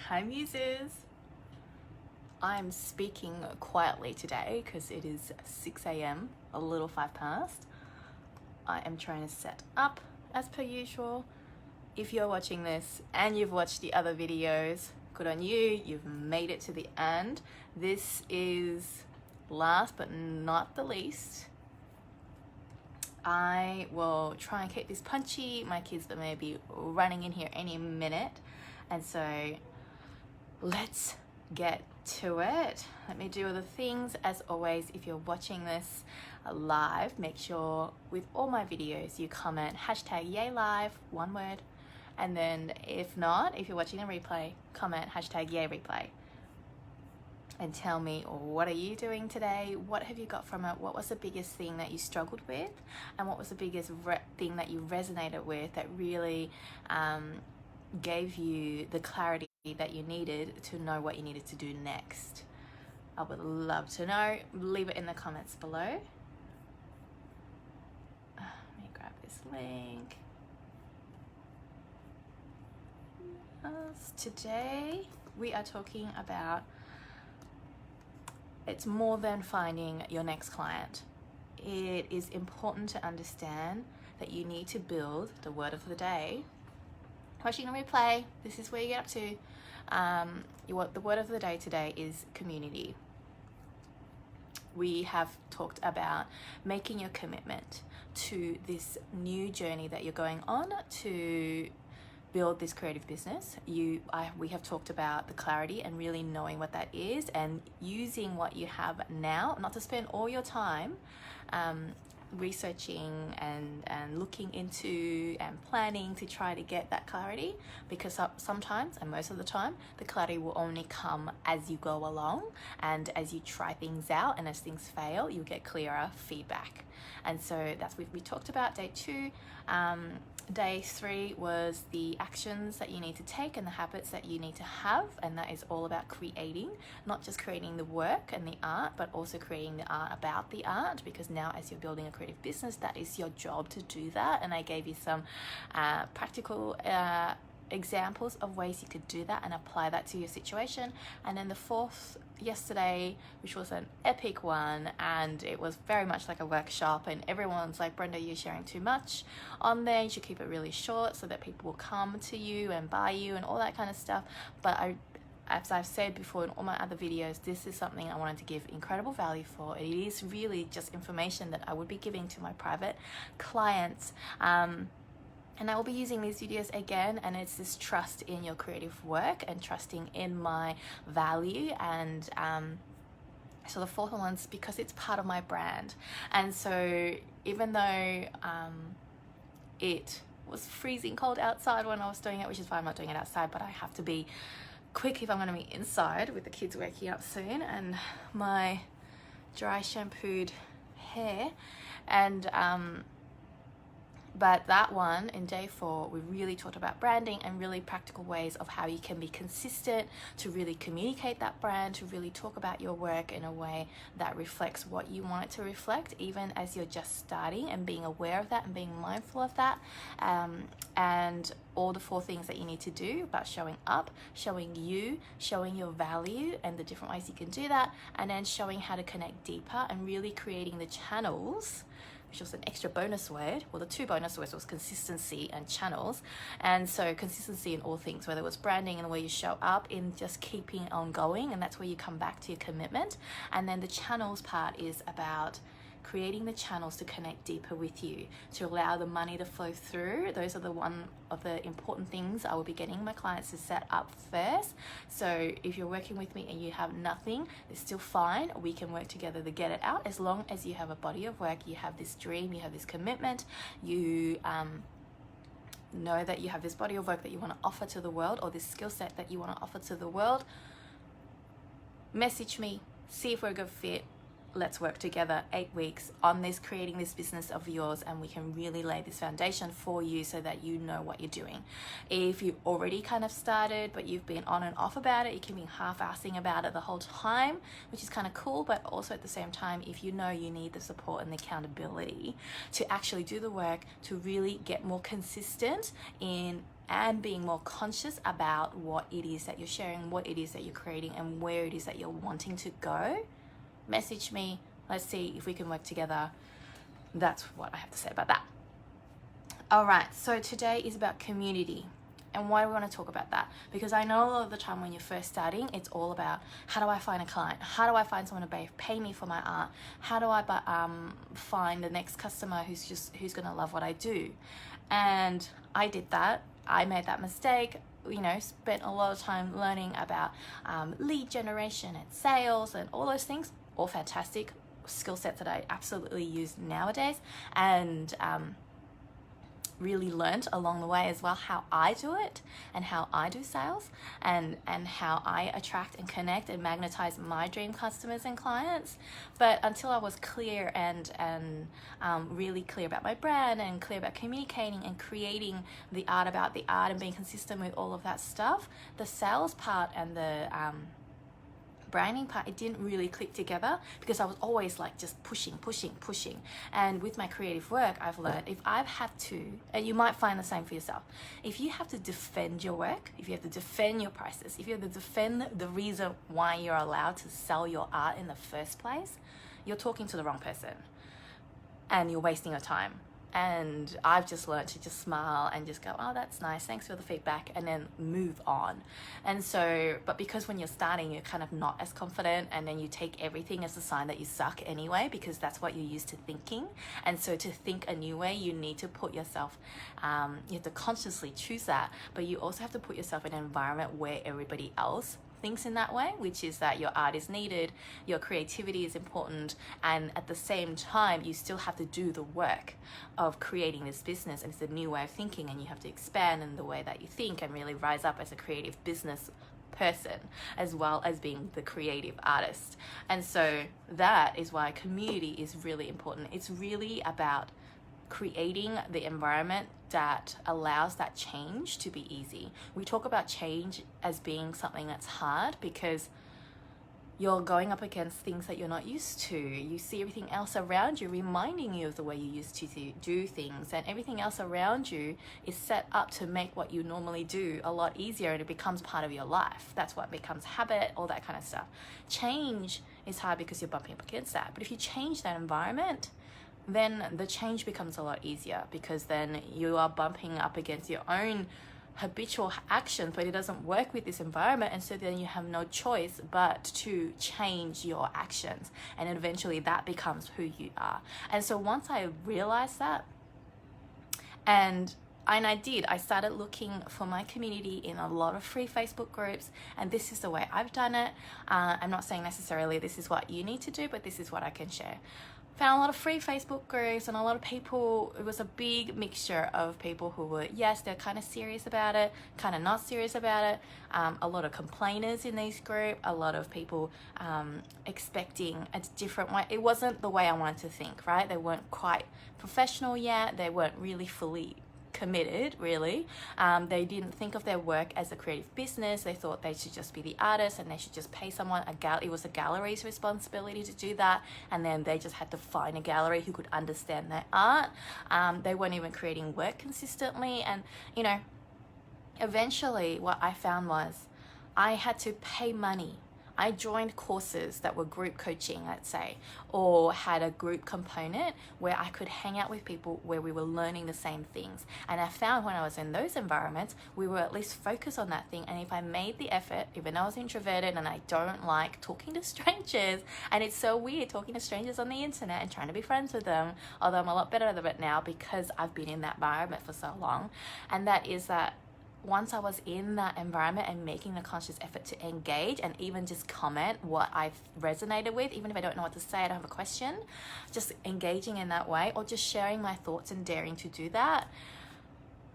Hi muses! I'm speaking quietly today because it is 6 a.m, a little 5 past. I am trying to set up as per usual. If you're watching this and you've watched the other videos, good on you, you've made it to the end. This is last but not the least. I will try and keep this punchy. My kids may be running in here any minute. And so let's get to it. Let me do other things. As always, if you're watching this live, make sure with all my videos you comment hashtag yay live, one word. And then if not, if you're watching a replay, comment hashtag yay replay. And tell me, what are you doing today? What have you got from it? What was the biggest thing that you struggled with? And what was the biggest thing that you resonated with that really gave you the clarity that you needed to know what you needed to do next? I would love to know. Leave it in the comments below. Let me grab this link. Today we are talking about it's more than finding your next client. It is important to understand that you need to build the word of the day. Watching a replay, this is where you get up to. The word of the day today is community. We have talked about making your commitment to this new journey that you're going on to build this creative business. We have talked about the clarity and really knowing what that is and using what you have now, not to spend all your time researching and looking into and planning to try to get that clarity, because sometimes, and most of the time, the clarity will only come as you go along and as you try things out, and as things fail, you'll get clearer feedback. And so that's what we talked about. Day 2. Day 3 was the actions that you need to take and the habits that you need to have, and that is all about creating, not just creating the work and the art, but also creating the art about the art, because now as you're building a creative business, that is your job to do that. And I gave you some practical examples of ways you could do that and apply that to your situation. And then the 4th yesterday, which was an epic one, and it was very much like a workshop, and everyone's like, Brenda, you're sharing too much on there, you should keep it really short so that people will come to you and buy you and all that kind of stuff. But as I've said before in all my other videos, this is something I wanted to give incredible value for. It is really just information that I would be giving to my private clients. And I will be using these videos again, and it's this trust in your creative work and trusting in my value. And so the 4th one's because it's part of my brand. And so even though it was freezing cold outside when I was doing it, which is why I'm not doing it outside, but I have to be quick if I'm going to be inside with the kids waking up soon and my dry shampooed hair. And but that one, in day 4, we really talked about branding and really practical ways of how you can be consistent to really communicate that brand, to really talk about your work in a way that reflects what you want it to reflect, even as you're just starting, and being aware of that and being mindful of that. And all the 4 things that you need to do about showing up, showing you, showing your value and the different ways you can do that, and then showing how to connect deeper and really creating the channels, which was an extra bonus word. Well, the 2 bonus words was consistency and channels. And so consistency in all things, whether it was branding and the way you show up, in just keeping on going, and that's where you come back to your commitment. And then the channels part is about creating the channels to connect deeper with you, to allow the money to flow through. Those are the one of the important things I will be getting my clients to set up first. So if you're working with me and you have nothing, it's still fine. We can work together to get it out, as long as you have a body of work, you have this dream, you have this commitment, you know that you have this body of work that you want to offer to the world, or this skill set that you want to offer to the world. Message me, see if we're a good fit. Let's work together 8 weeks on this, creating this business of yours, and we can really lay this foundation for you so that you know what you're doing. If you've already kind of started, but you've been on and off about it, you can be half-assing about it the whole time, which is kind of cool. But also at the same time, if you know you need the support and the accountability to actually do the work, to really get more consistent in and being more conscious about what it is that you're sharing, what it is that you're creating, and where it is that you're wanting to go, message me. Let's see if we can work together. That's what I have to say about that. All right, so today is about community. And why do we want to talk about that? Because I know a lot of the time when you're first starting, it's all about, how do I find a client? How do I find someone to pay me for my art? How do I find the next customer who's going to love what I do? And I did that. I made that mistake. Spent a lot of time learning about lead generation and sales and all those things. All fantastic skill sets that I absolutely use nowadays. And really learned along the way as well how I do it and how I do sales and how I attract and connect and magnetize my dream customers and clients. But until I was clear and really clear about my brand and clear about communicating and creating the art about the art and being consistent with all of that stuff, the sales part and the branding part, it didn't really click together because I was always like just pushing. And with my creative work, I've learned if I have to, and you might find the same for yourself, if you have to defend your work, if you have to defend your prices, if you have to defend the reason why you're allowed to sell your art in the first place, you're talking to the wrong person and you're wasting your time. And I've just learned to just smile and just go, oh, that's nice, thanks for the feedback, and then move on. And so, but because when you're starting, you're kind of not as confident, and then you take everything as a sign that you suck anyway, because that's what you're used to thinking. And so to think a new way, you need to put yourself, you have to consciously choose that, but you also have to put yourself in an environment where everybody else thinks in that way, which is that your art is needed, your creativity is important, and at the same time you still have to do the work of creating this business, and it's a new way of thinking, and you have to expand in the way that you think and really rise up as a creative business person as well as being the creative artist. And so that is why community is really important. It's really about creating the environment that allows that change to be easy. We talk about change as being something that's hard because you're going up against things that you're not used to. You see everything else around you reminding you of the way you used to do things, and everything else around you is set up to make what you normally do a lot easier, and it becomes part of your life. That's what becomes habit, all that kind of stuff. Change is hard because you're bumping up against that. But if you change that environment, then the change becomes a lot easier, because then you are bumping up against your own habitual actions, but it doesn't work with this environment, and so then you have no choice but to change your actions, and eventually that becomes who you are. And so once I realized that, and I started looking for my community in a lot of free Facebook groups, and this is the way I've done it. I'm not saying necessarily this is what you need to do, but this is what I can share. Found a lot of free Facebook groups and a lot of people. It was a big mixture of people who were, yes, they're kind of serious about it, kind of not serious about it. A lot of complainers in these groups, a lot of people expecting a different way. It wasn't the way I wanted to think, right? They weren't quite professional yet. They weren't really fully committed, really. They didn't think of their work as a creative business. They thought they should just be the artist and they should just pay someone. It was a gallery's responsibility to do that, and then they just had to find a gallery who could understand their art. They weren't even creating work consistently, and eventually what I found was I had to pay money. I joined courses that were group coaching, let's say, or had a group component where I could hang out with people where we were learning the same things. And I found when I was in those environments, we were at least focused on that thing. And if I made the effort, even though I was introverted and I don't like talking to strangers, and it's so weird talking to strangers on the internet and trying to be friends with them, although I'm a lot better at it now because I've been in that environment for so long. And that is that once I was in that environment and making the conscious effort to engage and even just comment what I've resonated with, even if I don't know what to say, I don't have a question, just engaging in that way or just sharing my thoughts and daring to do that,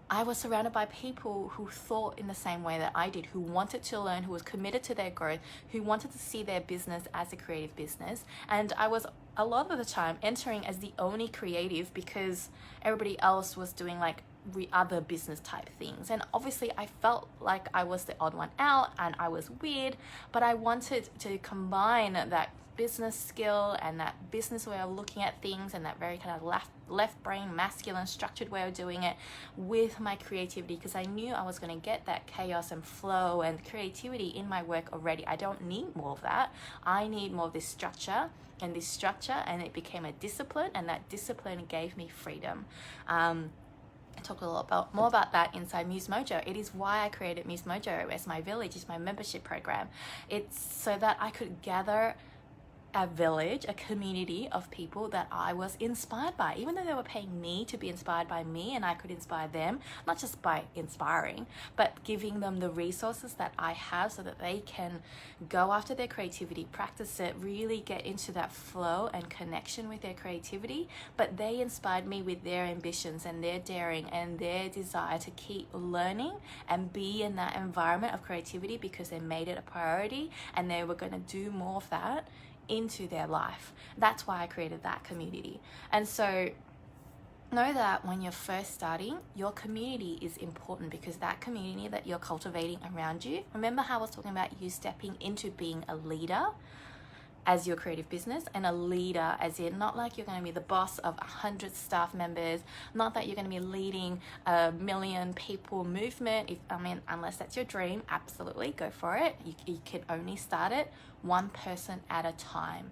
I was surrounded by people who thought in the same way that I did, who wanted to learn, who was committed to their growth, who wanted to see their business as a creative business. And I was a lot of the time entering as the only creative because everybody else was doing like other business type things. And obviously I felt like I was the odd one out and I was weird, but I wanted to combine that business skill and that business way of looking at things and that very kind of left brain, masculine, structured way of doing it with my creativity, because I knew I was going to get that chaos and flow and creativity in my work already. I don't need more of that. I need more of this structure, and it became a discipline, and that discipline gave me freedom. I talk a lot more about that inside Muse Mojo. It is why I created Muse Mojo as my village, is my membership program. It's so that I could gather a village, a community of people that I was inspired by, even though they were paying me to be inspired by me, and I could inspire them, not just by inspiring, but giving them the resources that I have so that they can go after their creativity, practice it, really get into that flow and connection with their creativity. But they inspired me with their ambitions and their daring and their desire to keep learning and be in that environment of creativity, because they made it a priority and they were going to do more of that into their life. That's why I created that community. And so know that when you're first starting, your community is important, because that community that you're cultivating around you, remember how I was talking about you stepping into being a leader as your creative business, and a leader as in not like you're going to be the boss of 100 staff members, not that you're going to be leading a 1 million people movement. Unless that's your dream, absolutely go for it. You can only start it one person at a time.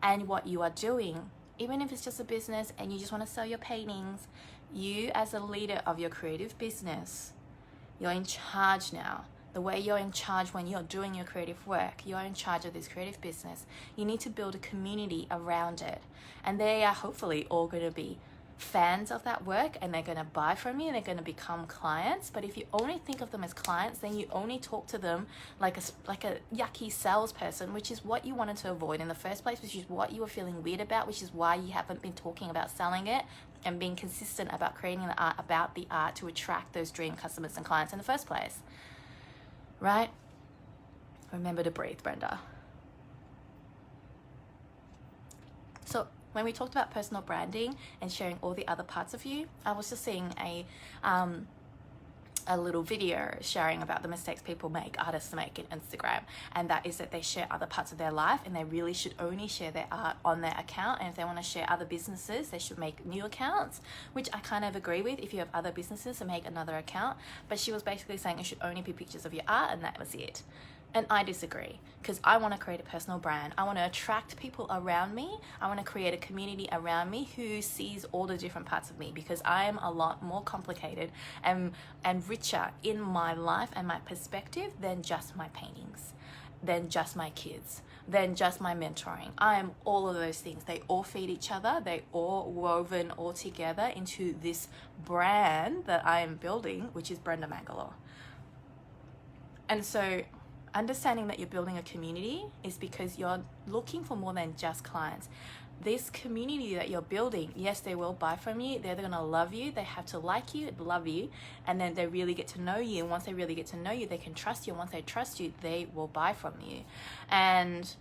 And what you are doing, even if it's just a business and you just want to sell your paintings, you as a leader of your creative business, you're in charge now. The way you're in charge when you're doing your creative work, you're in charge of this creative business. You need to build a community around it. And they are hopefully all going to be fans of that work, and they're going to buy from you and they're going to become clients. But if you only think of them as clients, then you only talk to them like a yucky salesperson, which is what you wanted to avoid in the first place, which is what you were feeling weird about, which is why you haven't been talking about selling it and being consistent about creating the art about the art to attract those dream customers and clients in the first place. Right? Remember to breathe, Brenda. So when we talked about personal branding and sharing all the other parts of you, I was just seeing a little video sharing about the mistakes people make, artists make in Instagram, and that is that they share other parts of their life, and they really should only share their art on their account. And if they want to share other businesses, they should make new accounts, which I kind of agree with. If you have other businesses, to make another account. But she was basically saying it should only be pictures of your art, and that was it. And I disagree, because I want to create a personal brand. I want to attract people around me. I want to create a community around me who sees all the different parts of me, because I am a lot more complicated and richer in my life and my perspective than just my paintings, than just my kids, than just my mentoring. I am all of those things. They all feed each other. They all woven all together into this brand that I am building, which is Brenda Mangalore. And so understanding that you're building a community is because you're looking for more than just clients. This community that you're building, yes, they will buy from you. They're going to love you. They have to like you, love you, and then they really get to know you. And once they really get to know you, they can trust you. And once they trust you, they will buy from you. And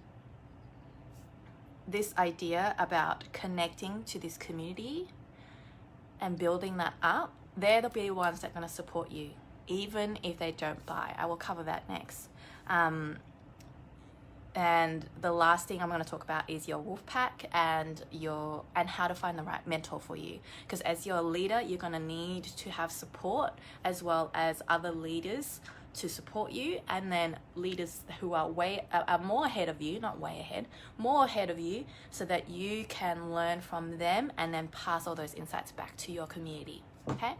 this idea about connecting to this community and building that up, they're the big ones that are going to support you, even if they don't buy. I will cover that next. And the last thing I'm going to talk about is your Wolfpack and how to find the right mentor for you. Because as your leader, you're going to need to have support, as well as other leaders to support you, and then leaders who are more ahead of you, not way ahead, more ahead of you, so that you can learn from them and then pass all those insights back to your community. Okay?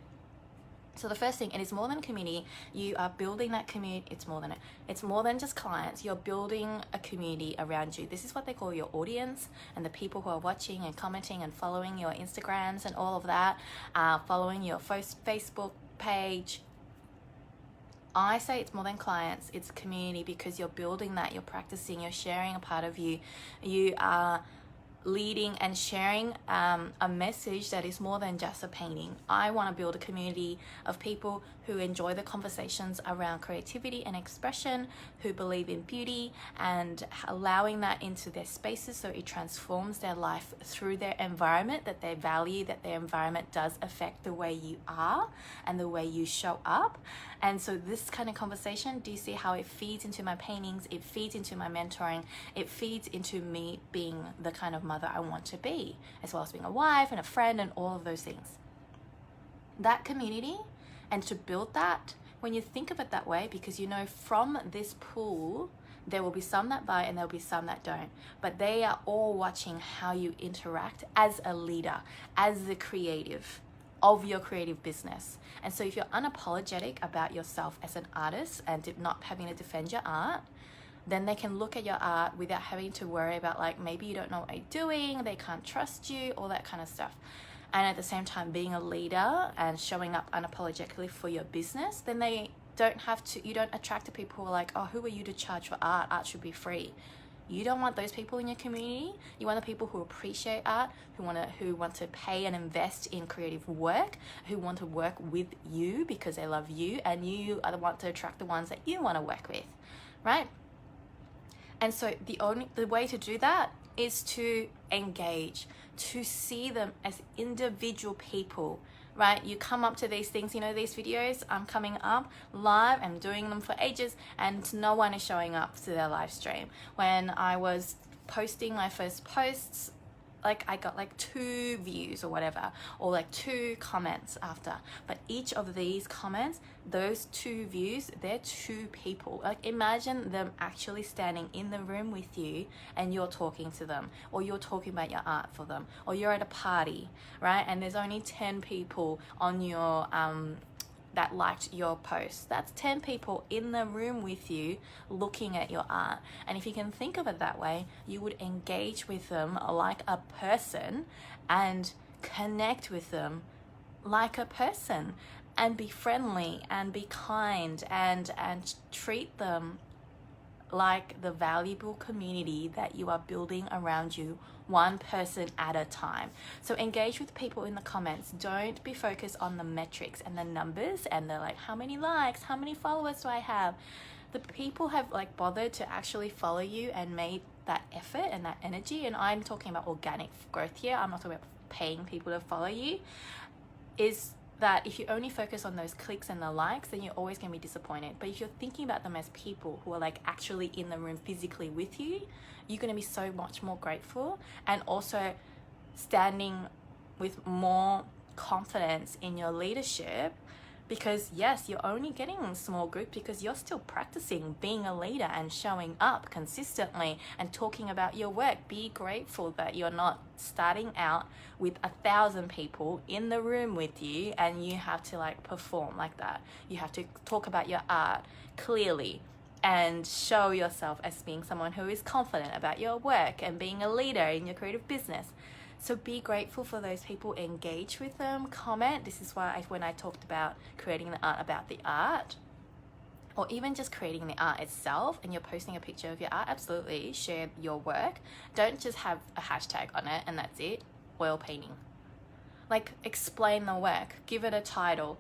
So the first thing, it is more than a community. You are building that community. It's more than just clients. You're building a community around you. This is what they call your audience, and the people who are watching and commenting and following your Instagrams and all of that, following your Facebook page. I say it's more than clients, it's community, because you're building that, you're practicing, you're sharing a part of you. You are leading and sharing a message that is more than just a painting. I want to build a community of people who enjoy the conversations around creativity and expression, who believe in beauty and allowing that into their spaces so it transforms their life through their environment, that they value that their environment does affect the way you are and the way you show up. And so this kind of conversation, do you see how it feeds into my paintings? It feeds into my mentoring. It feeds into me being the kind of mother I want to be, as well as being a wife and a friend and all of those things. That community, and to build that, when you think of it that way, because you know from this pool, there will be some that buy and there'll be some that don't, but they are all watching how you interact as a leader, as the creative of your creative business. And so if you're unapologetic about yourself as an artist and not having to defend your art, then they can look at your art without having to worry about, like, maybe you don't know what you're doing, they can't trust you, all that kind of stuff. And at the same time, being a leader and showing up unapologetically for your business, then they don't have to, you don't attract the people who are like, oh, who are you to charge for art? Art should be free. You don't want those people in your community. You want the people who appreciate art, who want to pay and invest in creative work, who want to work with you because they love you, and you are the one to attract the ones that you want to work with, right? And so the way to do that is to engage, to see them as individual people, right? You come up to these things, you know, these videos, I'm coming up live, I'm doing them for ages, and no one is showing up to their live stream. When I was posting my first posts, like I got like 2 views or whatever, or like 2 comments after. But each of these comments, those 2 views, they're 2 people. Like imagine them actually standing in the room with you and you're talking to them, or you're talking about your art for them, or you're at a party, right? And there's only 10 people on your that liked your post. That's 10 people in the room with you looking at your art. And if you can think of it that way, you would engage with them like a person and connect with them like a person and be friendly and be kind and treat them like the valuable community that you are building around you, one person at a time. So engage with people in the comments. Don't be focused on the metrics and the numbers and the like, how many likes, how many followers do I have? The people have like bothered to actually follow you and made that effort and that energy. And I'm talking about organic growth here. I'm not talking about paying people to follow you. Is that if you only focus on those clicks and the likes, then you're always going to be disappointed. But if you're thinking about them as people who are like actually in the room physically with you, you're going to be so much more grateful, and also standing with more confidence in your leadership, because yes, you're only getting a small group because you're still practicing being a leader and showing up consistently and talking about your work. Be grateful that you're not starting out with 1,000 people in the room with you and you have to like perform like that. You have to talk about your art clearly and show yourself as being someone who is confident about your work and being a leader in your creative business. So be grateful for those people, engage with them, comment. This is why when I talked about creating the art about the art, or even just creating the art itself, and you're posting a picture of your art, absolutely share your work. Don't just have a hashtag on it and that's it. Oil painting. Like explain the work, give it a title,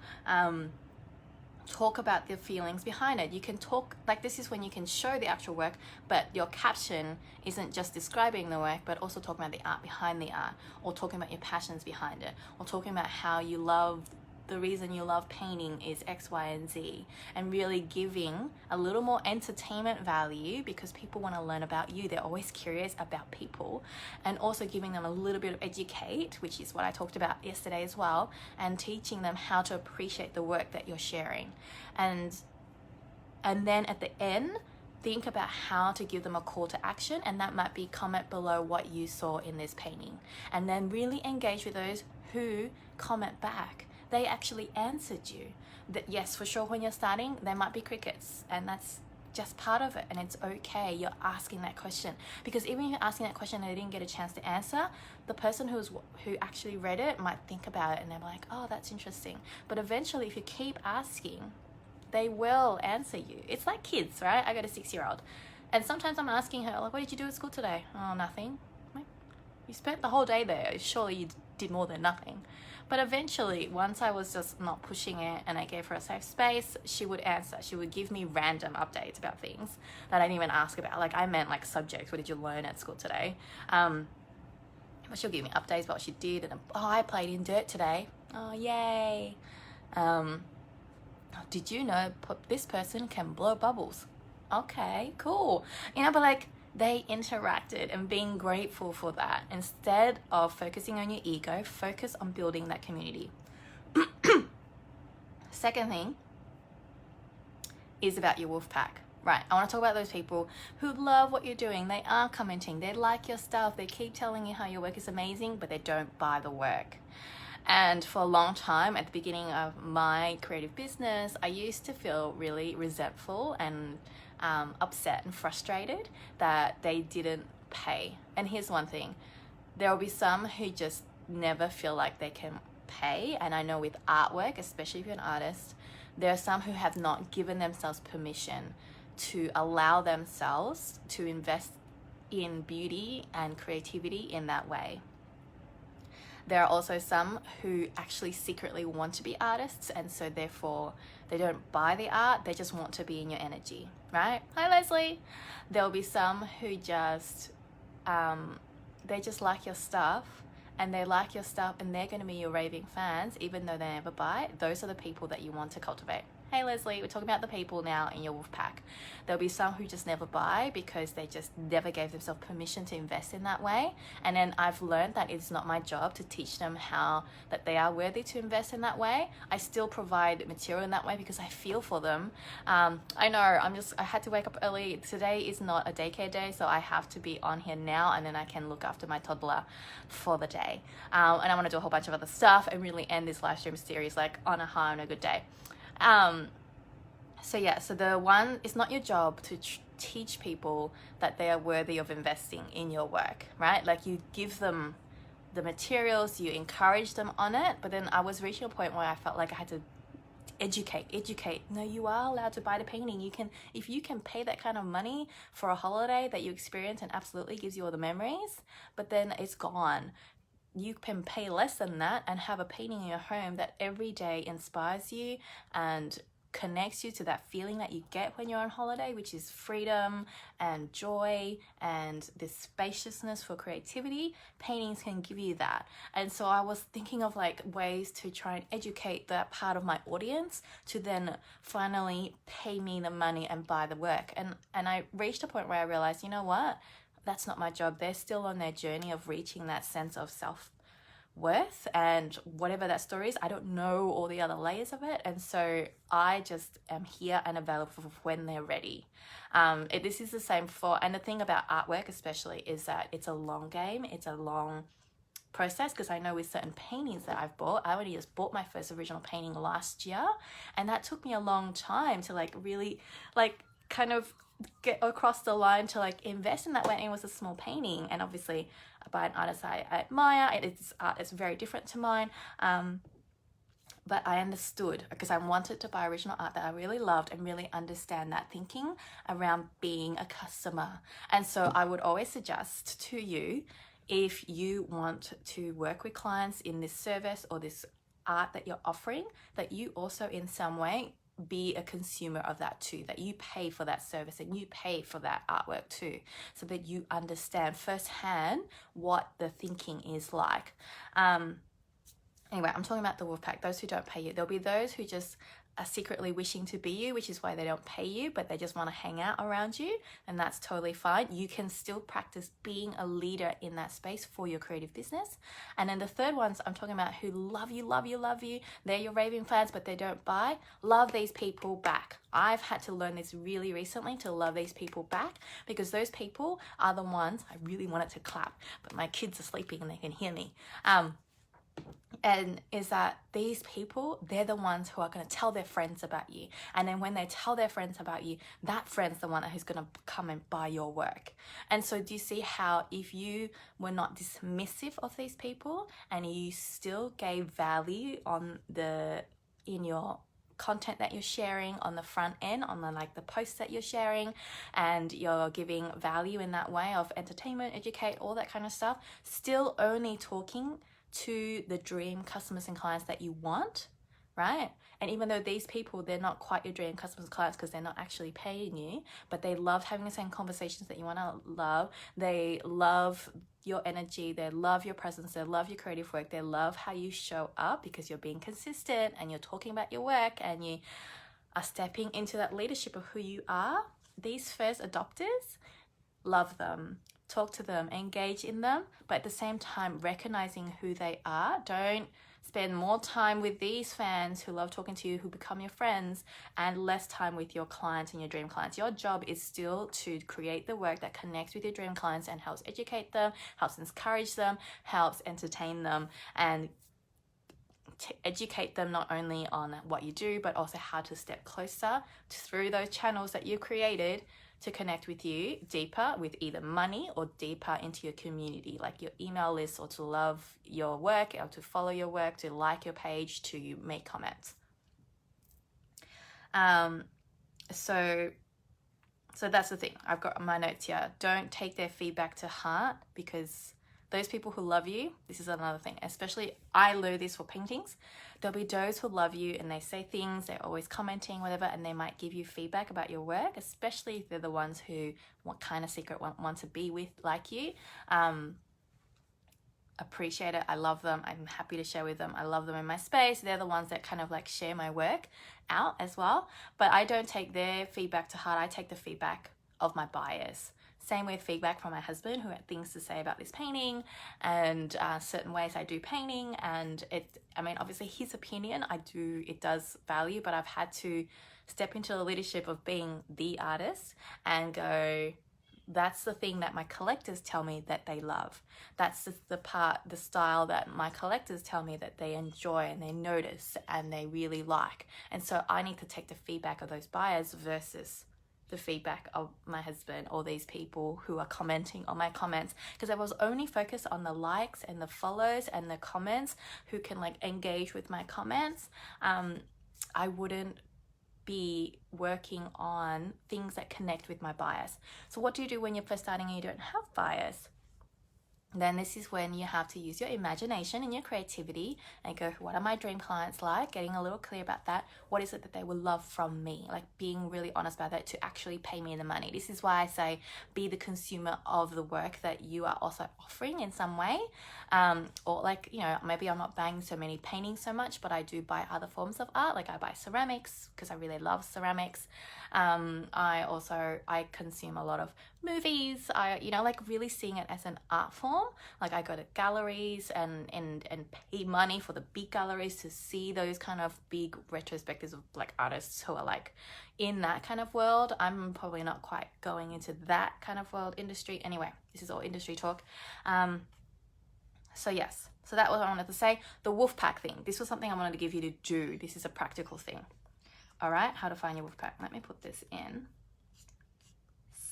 talk about the feelings behind it. You can talk, like this is when you can show the actual work, but your caption isn't just describing the work, but also talking about the art behind the art, or talking about your passions behind it, or talking about how you love, the reason you love painting is X, Y, and Z, and really giving a little more entertainment value because people want to learn about you. They're always curious about people, and also giving them a little bit of educate, which is what I talked about yesterday as well, and teaching them how to appreciate the work that you're sharing. And then at the end, think about how to give them a call to action, and that might be comment below what you saw in this painting, and then really engage with those who comment back. They actually answered you. That yes, for sure, when you're starting, there might be crickets, and that's just part of it, and it's okay. You're asking that question, because even if you're asking that question and they didn't get a chance to answer, the person who actually read it might think about it and they're like, oh, that's interesting. But eventually, if you keep asking, they will answer you. It's like kids, right? I got a 6-year-old, and sometimes I'm asking her, like, what did you do at school today? Oh, nothing. You spent the whole day there. Surely you did more than nothing. But eventually, once I was just not pushing it and I gave her a safe space, she would answer. She would give me random updates about things that I didn't even ask about. Like, I meant like subjects. What did you learn at school today? But she'll give me updates about what she did. And, oh, I played in dirt today. Oh, yay. Did you know this person can blow bubbles? Okay, cool. You know, but like, they interacted, and being grateful for that. Instead of focusing on your ego, focus on building that community. Second thing is about your wolf pack. Right, I want to talk about those people who love what you're doing. They are commenting, they like your stuff, they keep telling you how your work is amazing, but they don't buy the work. And for a long time, at the beginning of my creative business, I used to feel really resentful and upset and frustrated that they didn't pay. And here's one thing, there will be some who just never feel like they can pay. And I know with artwork, especially if you're an artist, there are some who have not given themselves permission to allow themselves to invest in beauty and creativity in that way. There are also some who actually secretly want to be artists, and so therefore they don't buy the art, they just want to be in your energy, right? Hi, Leslie. There'll be some who just, they just like your stuff, and they like your stuff, and they're going to be your raving fans, even though they never buy. Those are the people that you want to cultivate. Hey, Leslie, we're talking about the people now in your wolf pack. There'll be some who just never buy because they just never gave themselves permission to invest in that way. And then I've learned that it's not my job to teach them how that they are worthy to invest in that way. I still provide material in that way because I feel for them. I know I had to wake up early. Today is not a daycare day, so I have to be on here now, and then I can look after my toddler for the day. And I want to do a whole bunch of other stuff and really end this live stream series like on a high, on a good day. So the one, it's not your job to teach people that they are worthy of investing in your work, right? Like, you give them the materials, you encourage them on it, but then I was reaching a point where I felt like I had to educate. No, you are allowed to buy the painting. You can, if you can pay that kind of money for a holiday that you experience and absolutely gives you all the memories, but then it's gone. You can pay less than that and have a painting in your home that every day inspires you and connects you to that feeling that you get when you're on holiday, which is freedom and joy and this spaciousness for creativity. Paintings can give you that. And so I was thinking of like ways to try and educate that part of my audience to then finally pay me the money and buy the work. And I reached a point where I realized, you know what? That's not my job. They're still on their journey of reaching that sense of self-worth, and whatever that story is, I don't know all the other layers of it. And so I just am here and available for when they're ready. This is the same and the thing about artwork especially is that it's a long game. It's a long process, because I know with certain paintings that I've bought, I only just bought my first original painting last year, and that took me a long time to like really like kind of get across the line to like invest in that way. And it was a small painting, and obviously by an artist I admire. It's art is very different to mine, but I understood, because I wanted to buy original art that I really loved and really understand that thinking around being a customer. And so I would always suggest to you, if you want to work with clients in this service or this art that you're offering, that you also in some way be a consumer of that too, that you pay for that service and you pay for that artwork too, so that you understand firsthand what the thinking is like. Anyway, I'm talking about the Wolfpack, those who don't pay you. There'll be those who just are secretly wishing to be you, which is why they don't pay you, but they just want to hang out around you, and that's totally fine. You can still practice being a leader in that space for your creative business. And then the third ones I'm talking about, who love you. They're your raving fans, but they don't buy. Love these people back. I've had to learn this really recently, to love these people back, because those people are the ones, I really wanted to clap, but my kids are sleeping and they can hear me. And is that these people, they're the ones who are going to tell their friends about you. And then when they tell their friends about you, that friend's the one who's going to come and buy your work. And so do you see how if you were not dismissive of these people and you still gave value in your content that you're sharing on the front end, on the like the posts that you're sharing, and you're giving value in that way of entertainment, educate, all that kind of stuff, still only talking to the dream customers and clients that you want, right? And even though these people, they're not quite your dream customers and clients because they're not actually paying you, but they love having the same conversations that you want to love. They love your energy, they love your presence, they love your creative work, they love how you show up because you're being consistent and you're talking about your work and you are stepping into that leadership of who you are. These first adopters, love them, talk to them, engage in them, but at the same time recognizing who they are. Don't spend more time with these fans who love talking to you, who become your friends, and less time with your clients and your dream clients. Your job is still to create the work that connects with your dream clients and helps educate them, helps encourage them, helps entertain them, and educate them not only on what you do, but also how to step closer through those channels that you created to connect with you deeper with either money or deeper into your community, like your email list, or to love your work, or to follow your work, to like your page, to make comments. So that's the thing. I've got my notes here. Don't take their feedback to heart, because those people who love you, this is another thing, especially I learned this for paintings. There'll be those who love you and they say things, they're always commenting, whatever, and they might give you feedback about your work, especially if they're the ones who kind of secret want to be with like you. Appreciate it. I love them. I'm happy to share with them. I love them in my space. They're the ones that kind of like share my work out as well. But I don't take their feedback to heart. I take the feedback of my buyers. Same with feedback from my husband, who had things to say about this painting and certain ways I do painting. And obviously his opinion, it does value, but I've had to step into the leadership of being the artist and go, that's the thing that my collectors tell me that they love. That's the style that my collectors tell me that they enjoy and they notice and they really like. And so I need to take the feedback of those buyers versus the feedback of my husband or these people who are commenting on my comments. Because if I was only focused on the likes and the follows and the comments who can like engage with my comments, I wouldn't be working on things that connect with my buyers. So what do you do when you're first starting and you don't have buyers? Then this is when you have to use your imagination and your creativity and go, what are my dream clients like? Getting a little clear about that. What is it that they will love from me? Like being really honest about that to actually pay me the money. This is why I say be the consumer of the work that you are also offering in some way. Or like, maybe I'm not buying so many paintings so much, but I do buy other forms of art. Like I buy ceramics because I really love ceramics. I consume a lot of movies. Like really seeing it as an art form. Like I go to galleries and pay money for the big galleries to see those kind of big retrospectives of like artists who are like in that kind of world. I'm probably not quite going into that kind of world industry. Anyway, this is all industry talk. So yes, so that was what I wanted to say. The Wolfpack thing. This was something I wanted to give you to do. This is a practical thing. All right, how to find your Wolfpack. Let me put this in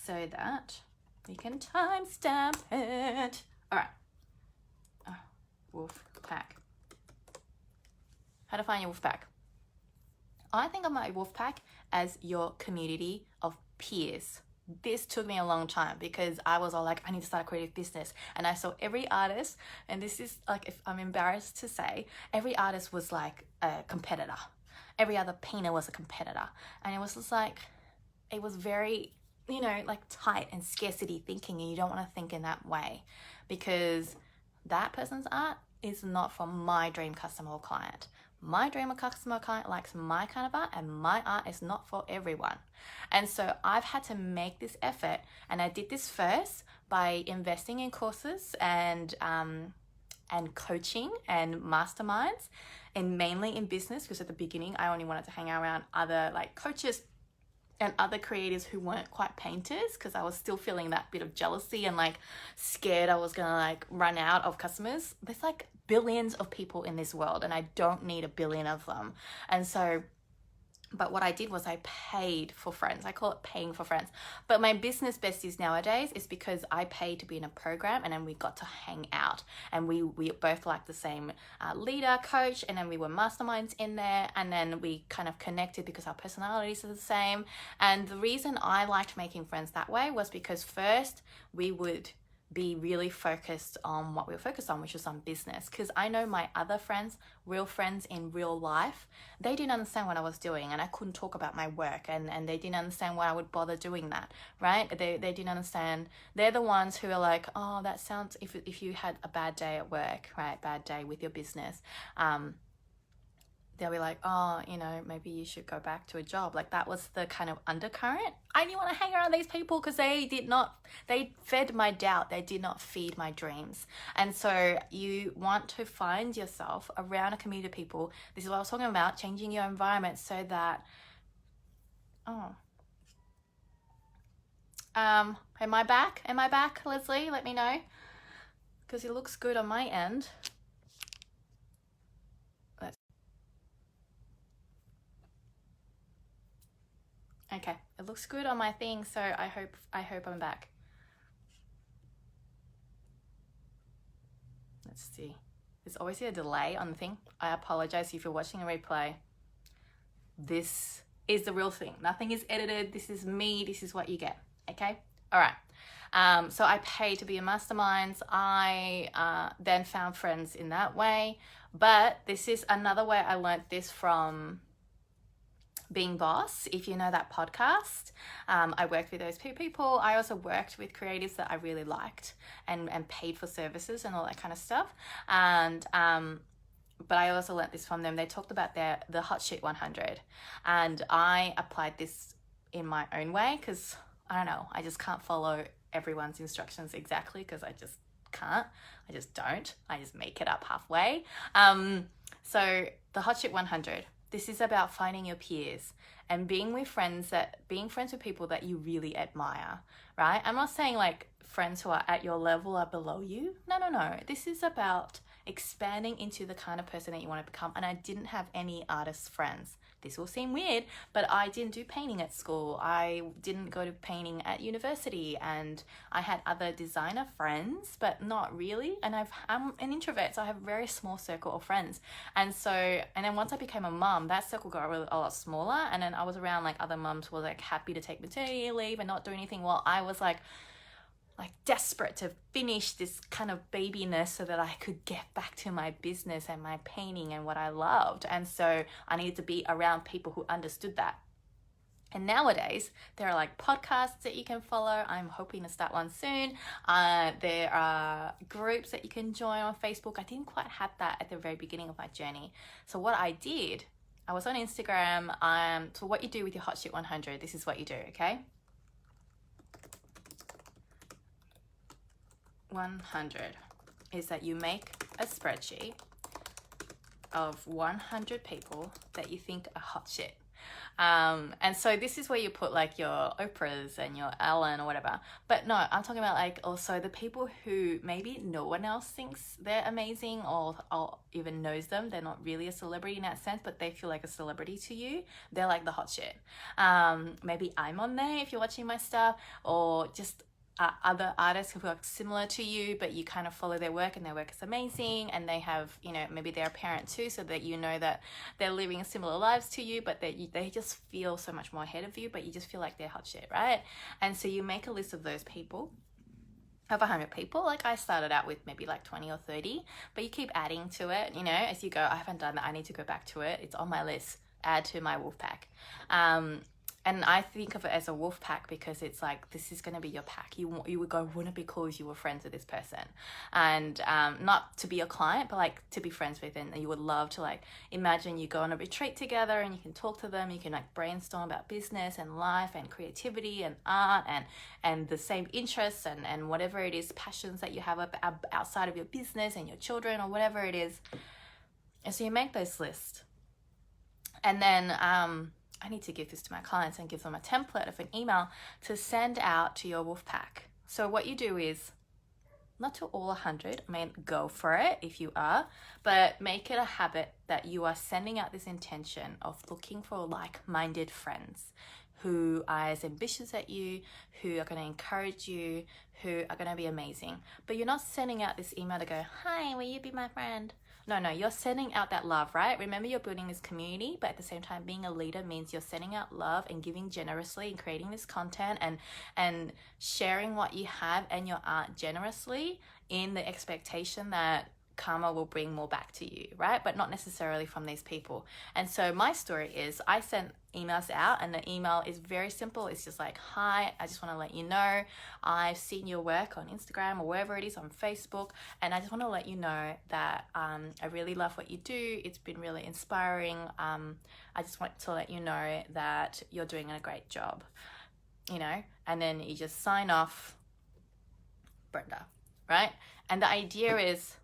so that we can timestamp it. All right, Wolfpack. How to find your Wolfpack. I think of my Wolfpack as your community of peers. This took me a long time because I was all like, I need to start a creative business. And I saw every artist, and this is like, if I'm embarrassed to say, every artist was like a competitor. Every other painter was a competitor. And it was just like, it was very, like tight and scarcity thinking, and you don't want to think in that way because that person's art is not for my dream customer or client. My dream customer or client likes my kind of art, and my art is not for everyone. And so I've had to make this effort, and I did this first by investing in courses and coaching and masterminds, and mainly in business, because at the beginning I only wanted to hang around other like coaches and other creators who weren't quite painters, because I was still feeling that bit of jealousy and like scared I was gonna like run out of customers. There's like billions of people in this world and I don't need a billion of them. And so But what I did was I paid for friends. I call it paying for friends. But my business besties nowadays is because I paid to be in a program, and then we got to hang out. And we both liked the same leader, coach, and then we were masterminds in there. And then we kind of connected because our personalities are the same. And the reason I liked making friends that way was because first we would be really focused on what we were focused on, which was on business. Because I know my other friends, real friends in real life, they didn't understand what I was doing, and I couldn't talk about my work, and they didn't understand why I would bother doing that, right? They didn't understand. They're the ones who are like, oh, that sounds, if you had a bad day at work, right, bad day with your business, they'll be like, oh, you know, maybe you should go back to a job. Like, that was the kind of undercurrent. I didn't want to hang around these people because they fed my doubt. They did not feed my dreams. And so you want to find yourself around a community of people. This is what I was talking about, changing your environment so that, am I back? Am I back, Leslie? Let me know. Because it looks good on my end. Okay, it looks good on my thing, so I hope I'm back. Let's see. There's always a delay on the thing. I apologize if you're watching a replay. This is the real thing. Nothing is edited. This is me. This is what you get. Okay? All right. So I paid to be in masterminds. I then found friends in that way. But this is another way I learned this from Being Boss. If you know that podcast, I worked with those two people. I also worked with creatives that I really liked and paid for services and all that kind of stuff. And but I also learned this from them. They talked about the Hot Shit 100, and I applied this in my own way because I don't know, I just can't follow everyone's instructions exactly because I just can't. I just don't. I just make it up halfway. So the Hot Shit 100. This is about finding your peers and being friends with people that you really admire, right? I'm not saying like friends who are at your level are below you. No. This is about expanding into the kind of person that you want to become. And I didn't have any artist friends. This will seem weird, but I didn't do painting at school. I didn't go to painting at university, and I had other designer friends, but not really. And I'm an introvert, so I have a very small circle of friends. And then once I became a mum, that circle got a lot smaller. And then I was around like other mums who were like happy to take maternity leave and not do anything, while I was like desperate to finish this kind of babyness so that I could get back to my business and my painting and what I loved. And so I needed to be around people who understood that. And nowadays, there are like podcasts that you can follow. I'm hoping to start one soon. There are groups that you can join on Facebook. I didn't quite have that at the very beginning of my journey. So what I did, I was on Instagram. So what you do with your Hot Shit 100, this is what you do, okay? 100 is that you make a spreadsheet of 100 people that you think are hot shit. And so this is where you put like your Oprahs and your Ellen or whatever. But no, I'm talking about like also the people who maybe no one else thinks they're amazing or even knows them. They're not really a celebrity in that sense, but they feel like a celebrity to you. They're like the hot shit. Maybe I'm on there if you're watching my stuff, or just other artists who are similar to you, but you kind of follow their work and their work is amazing, and they have, you know, maybe they're a parent too, so that you know that they're living similar lives to you, but they just feel so much more ahead of you, but you just feel like they're hot shit, right? And so you make a list of those people, of 100 people. Like I started out with maybe like 20 or 30, but you keep adding to it, you know, as you go. I haven't done that. I need to go back to it. It's on my list. Add to my Wolfpack. And I think of it as a wolf pack because it's like, this is going to be your pack. You would go, wouldn't it be cool if you were friends with this person? And not to be a client, but like to be friends with. And you would love to like, imagine you go on a retreat together and you can talk to them. You can like brainstorm about business and life and creativity and art and the same interests and whatever it is, passions that you have outside of your business and your children or whatever it is. And so you make those lists. And then, I need to give this to my clients and give them a template of an email to send out to your wolf pack. So what you do is not to all 100. I mean, go for it if you are, but make it a habit that you are sending out this intention of looking for like-minded friends who are as ambitious as you, who are going to encourage you, who are going to be amazing. But you're not sending out this email to go, hi, will you be my friend? No, you're sending out that love, right? Remember, you're building this community, but at the same time, being a leader means you're sending out love and giving generously and creating this content and sharing what you have and your art generously in the expectation that karma will bring more back to you, right? But not necessarily from these people. And so my story is I sent emails out, and the email is very simple. It's just like, hi, I just want to let you know I've seen your work on Instagram or wherever it is, on Facebook, and I just want to let you know that I really love what you do. It's been really inspiring. I just want to let you know that you're doing a great job, you know, and then you just sign off, Brenda, right? And the idea is,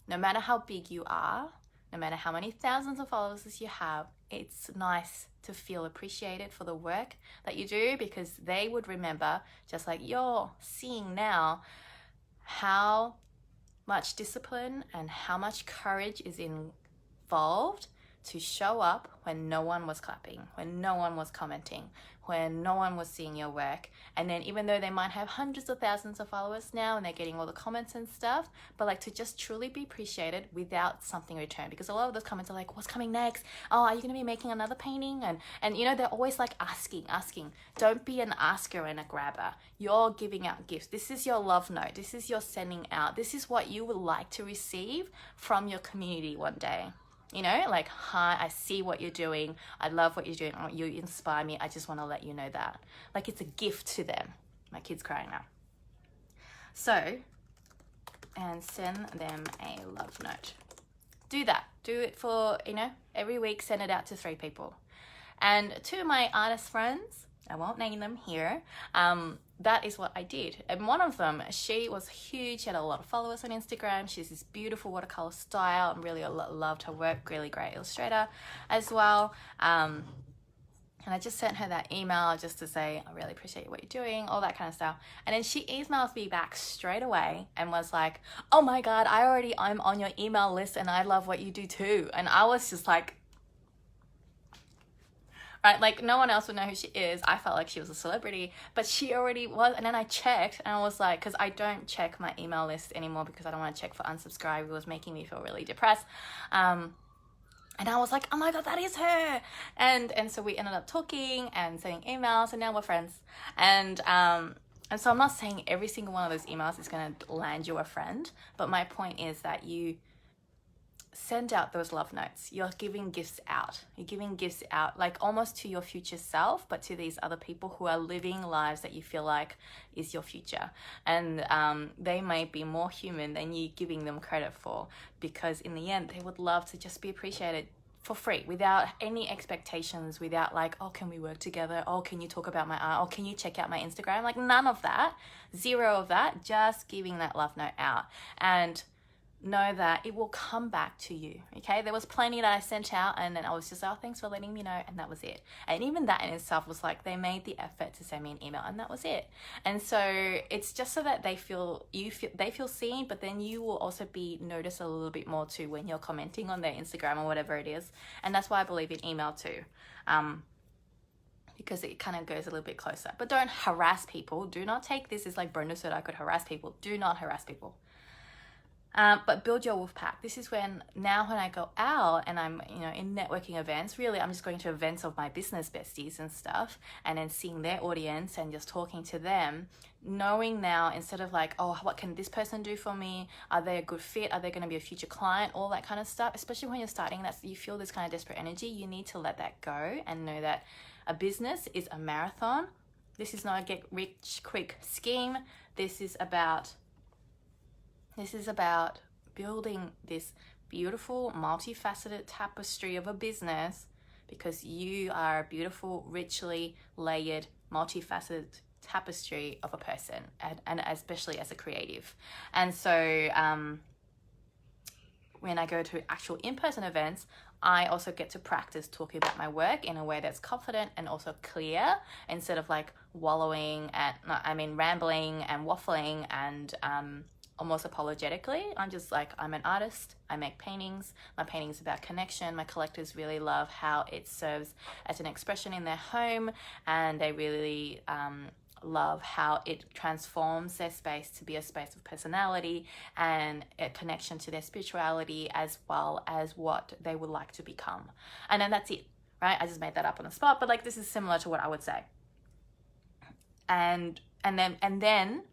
no matter how big you are, no matter how many thousands of followers you have, it's nice to feel appreciated for the work that you do, because they would remember, just like you're seeing now, how much discipline and how much courage is involved to show up when no one was clapping, when no one was commenting, when no one was seeing your work. And then even though they might have hundreds of thousands of followers now and they're getting all the comments and stuff, but like to just truly be appreciated without something in return. Because a lot of those comments are like, what's coming next? Oh, are you going to be making another painting? And you know, they're always like asking. Don't be an asker and a grabber. You're giving out gifts. This is your love note. This is your sending out. This is what you would like to receive from your community one day. You know, like, hi, I see what you're doing. I love what you're doing. Oh, you inspire me. I just want to let you know that. Like, it's a gift to them. My kid's crying now. So, and send them a love note. Do that. Do it for, you know, every week, send it out to 3 people. And to my artist friends, I won't name them here, that is what I did. And one of them, she was huge. She had a lot of followers on Instagram. She has this beautiful watercolor style and really loved her work. Really great illustrator as well. And I just sent her that email just to say, I really appreciate what you're doing, all that kind of stuff. And then she emailed me back straight away and was like, oh my God, I'm on your email list and I love what you do too. And I was just like, right, like no one else would know who she is. I felt like she was a celebrity, but she already was. And then I checked and I was like, because I don't check my email list anymore because I don't want to check for unsubscribe. It was making me feel really depressed. And I was like, oh my God, that is her. And so we ended up talking and sending emails, and now we're friends. And so I'm not saying every single one of those emails is going to land you a friend, but my point is that you send out those love notes. You're giving gifts out. You're giving gifts out, like almost to your future self, but to these other people who are living lives that you feel like is your future. And they may be more human than you giving them credit for, because in the end, they would love to just be appreciated for free, without any expectations, without like, oh, can we work together? Oh, can you talk about my art? Oh, can you check out my Instagram? Like none of that, zero of that, just giving that love note out. And know that it will come back to you, okay? There was plenty that I sent out, and then I was just, oh, thanks for letting me know, and that was it. And even that in itself was like, they made the effort to send me an email, and that was it. And so it's just so that they feel seen, but then you will also be noticed a little bit more too when you're commenting on their Instagram or whatever it is. And that's why I believe in email too, because it kind of goes a little bit closer. But don't harass people. Do not take this as like Brenda said I could harass people. Do not harass people. But build your wolf pack. This is when I go out and I'm, you know, in networking events, really I'm just going to events of my business besties and stuff, and then seeing their audience and just talking to them, knowing now, instead of like, oh, what can this person do for me? Are they a good fit? Are they going to be a future client? All that kind of stuff, especially when you're starting, that you feel this kind of desperate energy, you need to let that go and know that a business is a marathon. This is not a get rich quick scheme. This is about building this beautiful, multifaceted tapestry of a business, because you are a beautiful, richly layered, multifaceted tapestry of a person, and especially as a creative. And so when I go to actual in-person events, I also get to practice talking about my work in a way that's confident and also clear, instead of like rambling and waffling and almost apologetically. I'm just like, I'm an artist, I make paintings, my painting's about connection. My collectors really love how it serves as an expression in their home, and they really love how it transforms their space to be a space of personality and a connection to their spirituality, as well as what they would like to become. And then that's it, right? I just made that up on the spot, but like, this is similar to what I would say. And then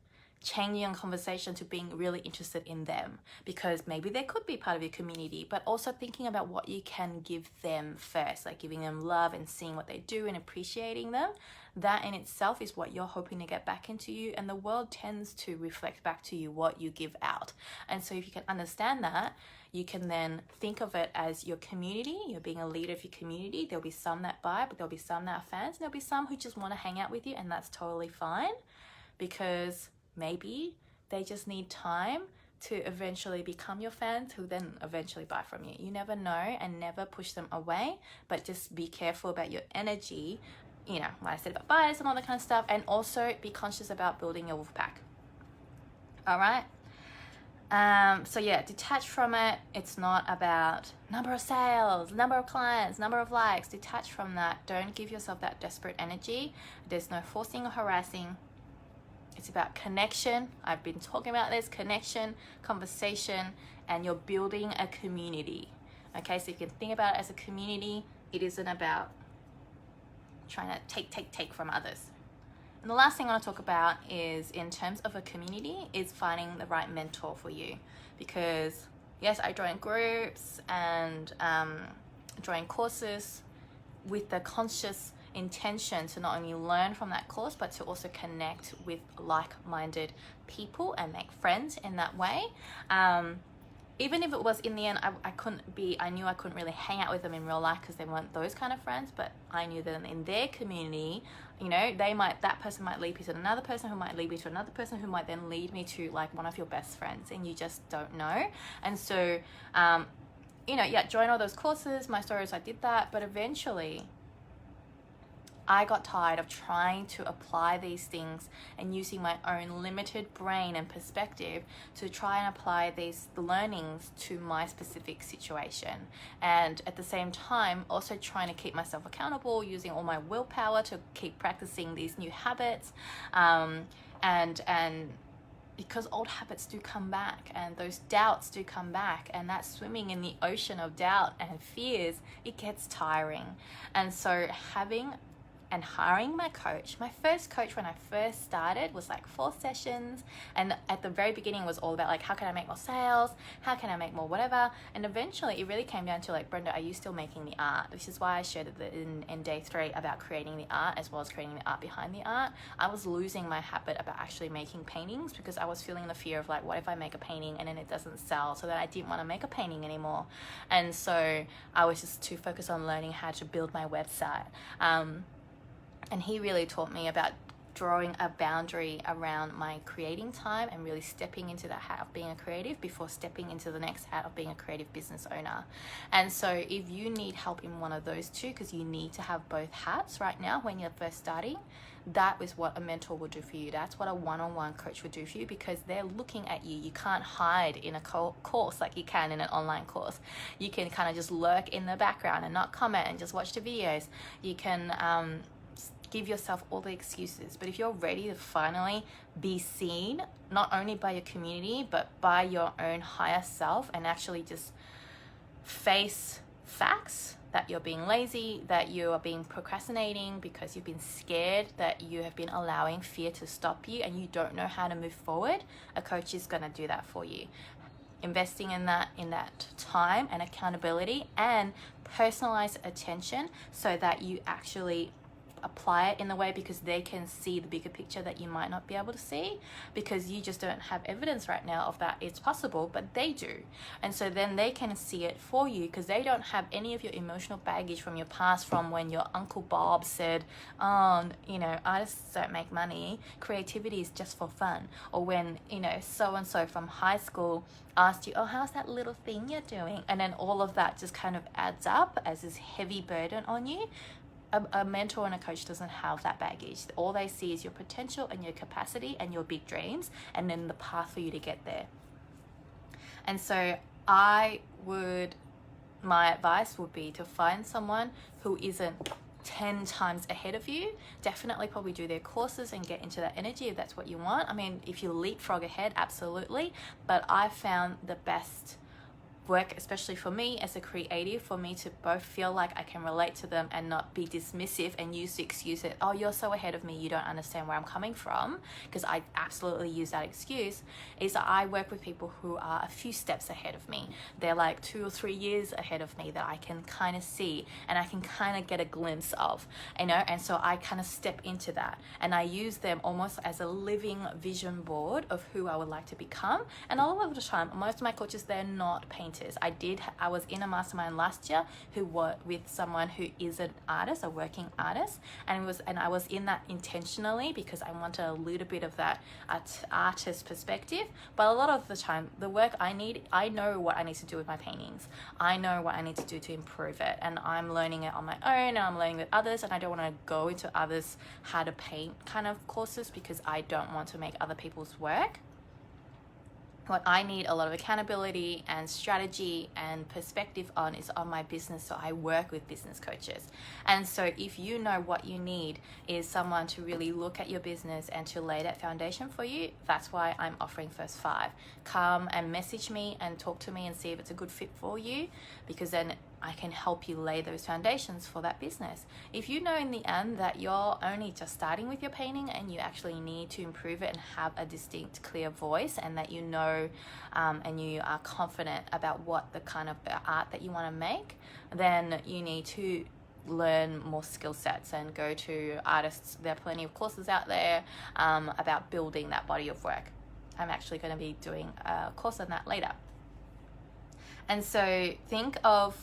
changing your conversation to being really interested in them, because maybe they could be part of your community, but also thinking about what you can give them first, like giving them love and seeing what they do and appreciating them. That in itself is what you're hoping to get back into you, and the world tends to reflect back to you what you give out. And so if you can understand that, you can then think of it as your community. You're being a leader of your community. There'll be some that buy, but there'll be some that are fans, and there'll be some who just want to hang out with you, and that's totally fine, because maybe they just need time to eventually become your fans, who then eventually buy from you. You never know, and never push them away, but just be careful about your energy. You know, what I said about bias and all that kind of stuff, and also be conscious about building your wolf pack. All right. So yeah, detach from it. It's not about number of sales, number of clients, number of likes. Detach from that. Don't give yourself that desperate energy. There's no forcing or harassing. It's about connection. I've been talking about this: connection, conversation, and you're building a community. Okay, so you can think about it as a community. It isn't about trying to take from others. And the last thing I want to talk about is, in terms of a community, is finding the right mentor for you. Because yes, I join groups and join courses with the conscious intention to not only learn from that course, but to also connect with like-minded people and make friends in that way. Even if it was, in the end, I knew I couldn't really hang out with them in real life because they weren't those kind of friends, but I knew that in their community, you know, that person might lead me to another person, who might lead me to another person, who might then lead me to like one of your best friends, and you just don't know. And so, you know, yeah, join all those courses. My story is I did that, but eventually I got tired of trying to apply these things and using my own limited brain and perspective to try and apply the learnings to my specific situation. And at the same time, also trying to keep myself accountable, using all my willpower to keep practicing these new habits. And because old habits do come back, and those doubts do come back, and that swimming in the ocean of doubt and fears, it gets tiring. And so hiring my coach. My first coach when I first started was like 4 sessions, and at the very beginning it was all about like, how can I make more sales, how can I make more whatever, and eventually it really came down to like, Brenda, are you still making the art? Which is why I shared it in day 3 about creating the art, as well as creating the art behind the art. I was losing my habit about actually making paintings because I was feeling the fear of like, what if I make a painting and then it doesn't sell, so that I didn't want to make a painting anymore. And so I was just too focused on learning how to build my website. And he really taught me about drawing a boundary around my creating time and really stepping into that hat of being a creative before stepping into the next hat of being a creative business owner. And so if you need help in one of those two, because you need to have both hats right now when you're first starting, that is what a mentor will do for you. That's what a one-on-one coach will do for you, because they're looking at you. You can't hide in a course like you can in an online course. You can kind of just lurk in the background and not comment and just watch the videos. You can give yourself all the excuses. But if you're ready to finally be seen, not only by your community, but by your own higher self, and actually just face facts that you're being lazy, that you are being procrastinating because you've been scared, that you have been allowing fear to stop you and you don't know how to move forward, a coach is going to do that for you. Investing in that time and accountability and personalized attention, so that you actually apply it in the way, because they can see the bigger picture that you might not be able to see, because you just don't have evidence right now of that it's possible, but they do. And so then they can see it for you, because they don't have any of your emotional baggage from your past, from when your Uncle Bob said, oh, you know, artists don't make money, creativity is just for fun. Or when, you know, so-and-so from high school asked you, oh, how's that little thing you're doing? And then all of that just kind of adds up as this heavy burden on you. a mentor and a coach doesn't have that baggage. All they see is your potential and your capacity and your big dreams, and then the path for you to get there. And so my advice would be to find someone who isn't 10 times ahead of you. Definitely probably do their courses and get into that energy if that's what you want. I mean, if you leapfrog ahead, absolutely. But I found the best work, especially for me as a creative, for me to both feel like I can relate to them and not be dismissive and use the excuse that, oh, you're so ahead of me, you don't understand where I'm coming from, because I absolutely use that excuse, is that I work with people who are a few steps ahead of me. They're like 2 or 3 years ahead of me that I can kind of see and I can kind of get a glimpse of, you know, and so I kind of step into that and I use them almost as a living vision board of who I would like to become. And a lot of the time, most of my coaches, they're not painters. I was in a mastermind last year who was with someone who is an artist, a working artist, and I was in that intentionally because I wanted a little bit of that artist perspective. But a lot of the time, the work I know what I need to do with my paintings. I know what I need to do to improve it, and I'm learning it on my own, and I'm learning with others, and I don't want to go into others how to paint kind of courses because I don't want to make other people's work. What I need a lot of accountability and strategy and perspective on is on my business, so I work with business coaches. And so if you know what you need is someone to really look at your business and to lay that foundation for you, that's why I'm offering First 5. Come and message me and talk to me and see if it's a good fit for you, because then I can help you lay those foundations for that business. If you know in the end that you're only just starting with your painting and you actually need to improve it and have a distinct, clear voice, and that you know and you are confident about what the kind of art that you want to make, then you need to learn more skill sets and go to artists. There are plenty of courses out there about building that body of work. I'm actually going to be doing a course on that later. And so think of,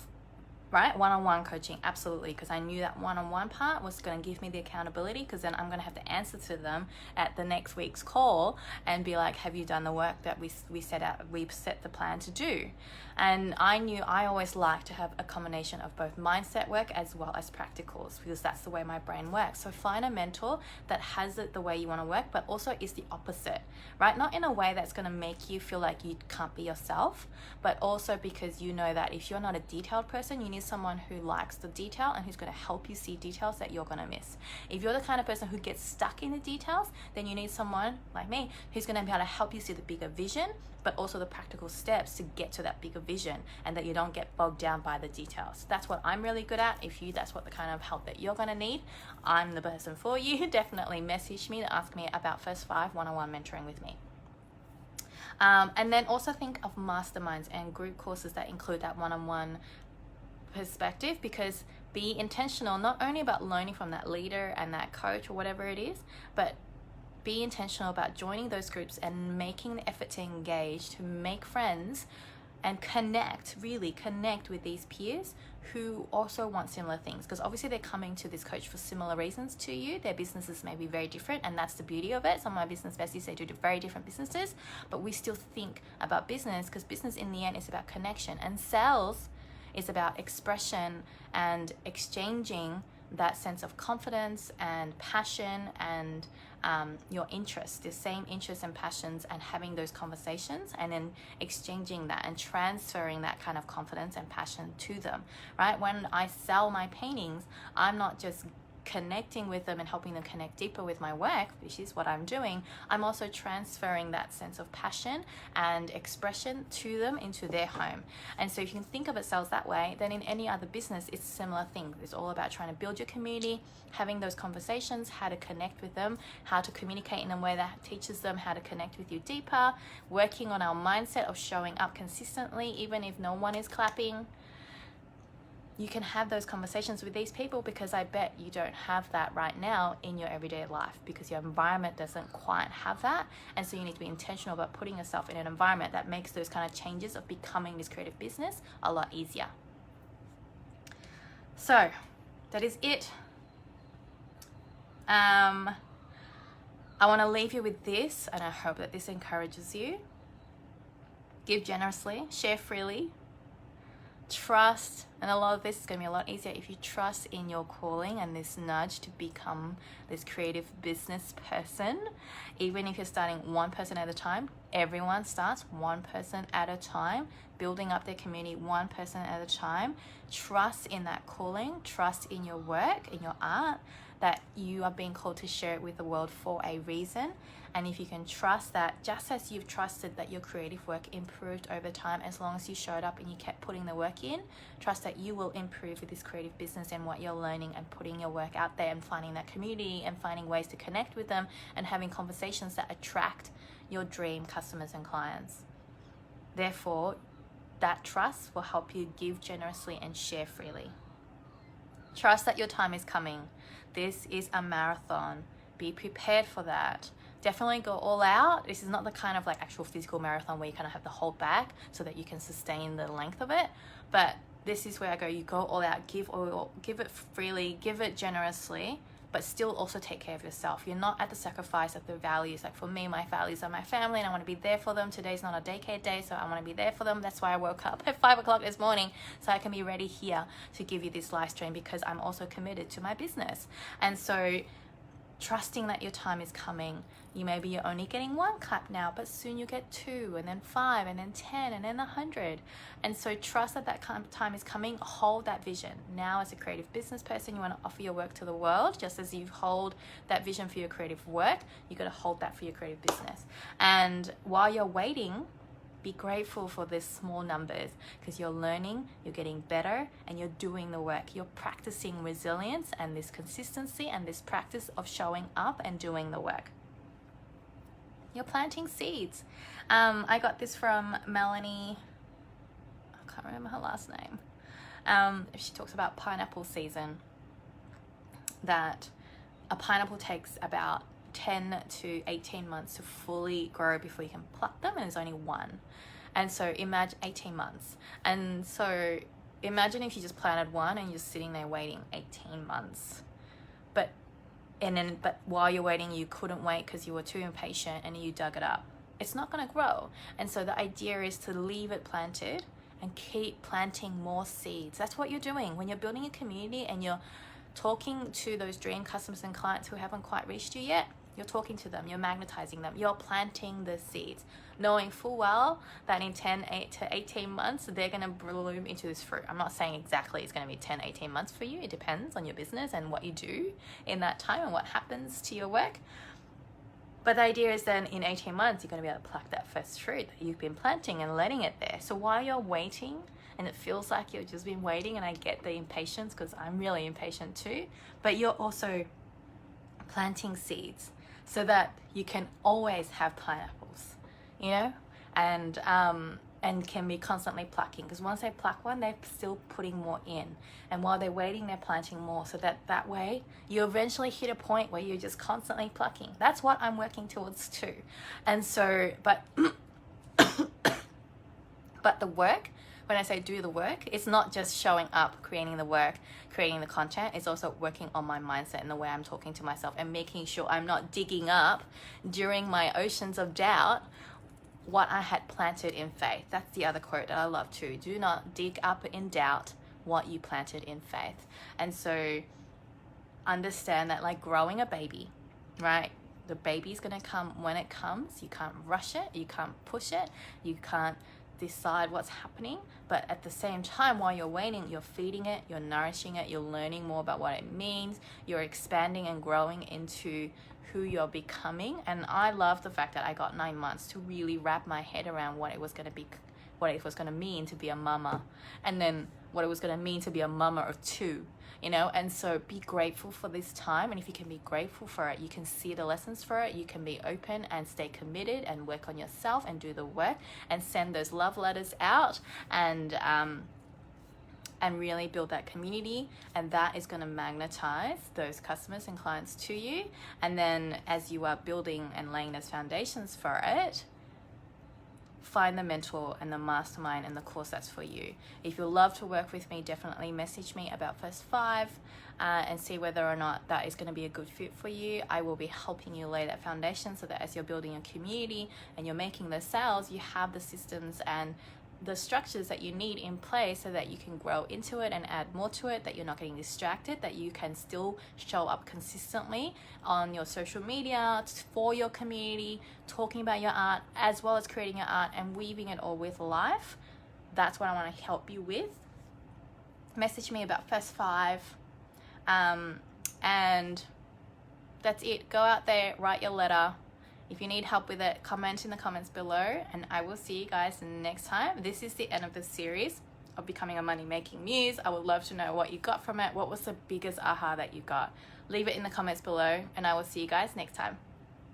right, one-on-one coaching, absolutely, because I knew that one-on-one part was going to give me the accountability, because then I'm going to have to answer to them at the next week's call and be like, have you done the work that we set the plan to do? And I knew I always like to have a combination of both mindset work as well as practicals, because that's the way my brain works. So find a mentor that has it the way you want to work, but also is the opposite, right? Not in a way that's going to make you feel like you can't be yourself, but also because you know that if you're not a detailed person, you need someone who likes the detail and who's going to help you see details that you're going to miss. If you're the kind of person who gets stuck in the details, then you need someone like me who's going to be able to help you see the bigger vision, but also the practical steps to get to that bigger vision, and that you don't get bogged down by the details. That's what I'm really good at. If that's what the kind of help that you're going to need, I'm the person for you. Definitely message me to ask me about First 5 one-on-one mentoring with me. And then also think of masterminds and group courses that include that one-on-one perspective, because be intentional not only about learning from that leader and that coach or whatever it is, but be intentional about joining those groups and making the effort to engage, to make friends and really connect with these peers who also want similar things, because obviously they're coming to this coach for similar reasons to you. Their businesses may be very different, and that's the beauty of it. Some of my business besties, they do very different businesses, but we still think about business, because business in the end is about connection, and sales is about expression and exchanging that sense of confidence and passion and your interests, the same interests and passions, and having those conversations and then exchanging that and transferring that kind of confidence and passion to them, right? When I sell my paintings, I'm not just connecting with them and helping them connect deeper with my work, which is what I'm doing. I'm also transferring that sense of passion and expression to them into their home. And so if you can think of it sales that way, then in any other business, it's a similar thing. It's all about trying to build your community, having those conversations, how to connect with them, how to communicate in a way that teaches them how to connect with you deeper, working on our mindset of showing up consistently, even if no one is clapping. You can have those conversations with these people, because I bet you don't have that right now in your everyday life, because your environment doesn't quite have that. And so you need to be intentional about putting yourself in an environment that makes those kind of changes of becoming this creative business a lot easier. So that is it. I want to leave you with this, and I hope that this encourages you. Give generously, share freely, trust, and a lot of this is going to be a lot easier if you trust in your calling and this nudge to become this creative business person. Even if you're starting one person at a time, everyone starts one person at a time, building up their community one person at a time. Trust in that calling, trust in your work, in your art, that you are being called to share it with the world for a reason. And if you can trust that, just as you've trusted that your creative work improved over time, as long as you showed up and you kept putting the work in, trust that you will improve with this creative business and what you're learning and putting your work out there and finding that community and finding ways to connect with them and having conversations that attract your dream customers and clients. Therefore, that trust will help you give generously and share freely. Trust that your time is coming. This is a marathon. Be prepared for that. Definitely go all out. This is not the kind of like actual physical marathon where you kind of have to hold back so that you can sustain the length of it. But this is where I go, you go all out, give it freely, give it generously, but still also take care of yourself. You're not at the sacrifice of the values. Like for me, my values are my family and I want to be there for them. Today's not a daycare day, so I want to be there for them. That's why I woke up at 5 o'clock this morning so I can be ready here to give you this live stream, because I'm also committed to my business. And so trusting that your time is coming. You maybe you're only getting 1 clap now, but soon you get 2 and then 5 and then 10 and then 100. And so trust that time is coming. Hold that vision. Now as a creative business person, you want to offer your work to the world. Just as you hold that vision for your creative work, you got to hold that for your creative business. And while you're waiting, be grateful for these small numbers, because you're learning, you're getting better, and you're doing the work. You're practicing resilience and this consistency and this practice of showing up and doing the work. You're planting seeds. I got this from Melanie. I can't remember her last name. She talks about pineapple season, that a pineapple takes about 10 to 18 months to fully grow before you can pluck them, and there's only one. And so imagine 18 months. And so imagine if you just planted one and you're sitting there waiting 18 months. But while you're waiting, you couldn't wait because you were too impatient and you dug it up. It's not going to grow. And so the idea is to leave it planted and keep planting more seeds. That's what you're doing when you're building a community and you're talking to those dream customers and clients who haven't quite reached you yet. You're talking to them, you're magnetizing them, you're planting the seeds, knowing full well that in 10 to 18 months, they're going to bloom into this fruit. I'm not saying exactly it's going to be 10, 18 months for you. It depends on your business and what you do in that time and what happens to your work. But the idea is then in 18 months, you're going to be able to pluck that first fruit that you've been planting and letting it there. So while you're waiting, and it feels like you've just been waiting, and I get the impatience because I'm really impatient too, but you're also planting seeds so that you can always have pineapples, you know, and can be constantly plucking, because once they pluck one, they're still putting more in, and while they're waiting, they're planting more, so that way you eventually hit a point where you're just constantly plucking. That's what I'm working towards too. And so but the work, when I say do the work, it's not just showing up, creating the work, creating the content. It's also working on my mindset and the way I'm talking to myself and making sure I'm not digging up during my oceans of doubt what I had planted in faith. That's the other quote that I love too. Do not dig up in doubt what you planted in faith. And so understand that, like growing a baby, right? The baby's going to come when it comes. You can't rush it. You can't push it. You can't decide what's happening, but at the same time, while you're waiting, you're feeding it, you're nourishing it, you're learning more about what it means, you're expanding and growing into who you're becoming. And I love the fact that I got 9 months to really wrap my head around what it was going to be, what it was going to mean to be a mama, and then what it was going to mean to be a mama of 2, you know. And so be grateful for this time, and if you can be grateful for it, you can see the lessons for it, you can be open and stay committed and work on yourself and do the work and send those love letters out and really build that community, and that is going to magnetize those customers and clients to you. And then as you are building and laying those foundations for it, find the mentor and the mastermind and the course that's for you. If you'd love to work with me, definitely message me about First 5 and see whether or not that is going to be a good fit for you. I will be helping you lay that foundation so that as you're building a community and you're making those sales, you have the systems and the structures that you need in place so that you can grow into it and add more to it, that you're not getting distracted, that you can still show up consistently on your social media for your community, talking about your art as well as creating your art and weaving it all with life. That's what I want to help you with. Message me about first 5, and that's it. Go out there, write your letter. If you need help with it, comment in the comments below, and I will see you guys next time. This is the end of the series of Becoming a Money Making Muse. I would love to know what you got from it. What was the biggest aha that you got? Leave it in the comments below, and I will see you guys next time.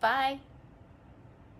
Bye.